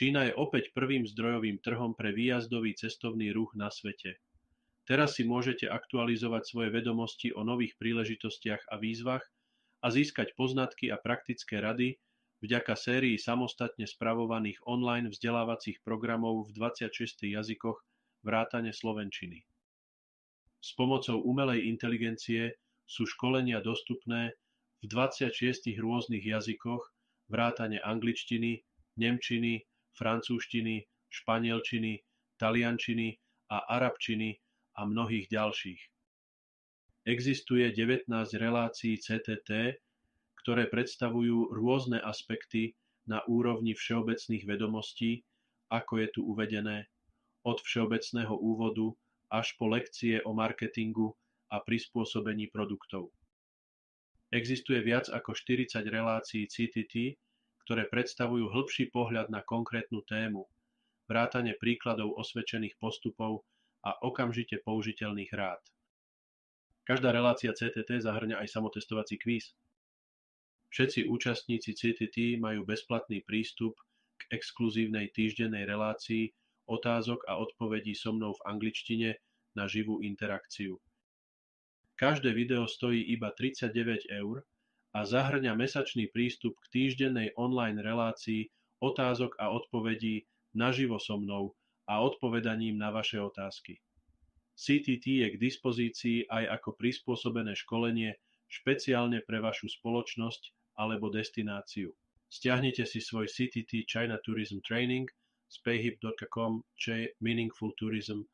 Čína je opäť prvým zdrojovým trhom pre výjazdový cestovný ruch na svete. Teraz si môžete aktualizovať svoje vedomosti o nových príležitostiach a výzvach a získať poznatky a praktické rady vďaka sérii samostatne spravovaných online vzdelávacích programov v 26 jazykoch vrátane slovenčiny. S pomocou umelej inteligencie sú školenia dostupné v 26 rôznych jazykoch vrátane angličtiny, nemčiny, francúzštiny, španielčiny, taliančiny a arabčiny a mnohých ďalších. Existuje 19 relácií CTT, ktoré predstavujú rôzne aspekty na úrovni všeobecných vedomostí, ako je tu uvedené, od všeobecného úvodu až po lekcie o marketingu a prispôsobení produktov. Existuje viac ako 40 relácií CTT, ktoré predstavujú hĺbší pohľad na konkrétnu tému, vrátane príkladov osvedčených postupov a okamžite použiteľných rád. Každá relácia CTT zahŕňa aj samotestovací kvíz. Všetci účastníci CTT majú bezplatný prístup k exkluzívnej týždennej relácii otázok a odpovedí so mnou v angličtine na živú interakciu. Každé video stojí iba 39 € a zahŕňa mesačný prístup k týždennej online relácii otázok a odpovedí naživo so mnou a odpovedaním na vaše otázky. CTT je k dispozícii aj ako prispôsobené školenie špeciálne pre vašu spoločnosť alebo destináciu. Stiahnite si svoj CTT China Tourism Training z payhip.com/meaningful tourism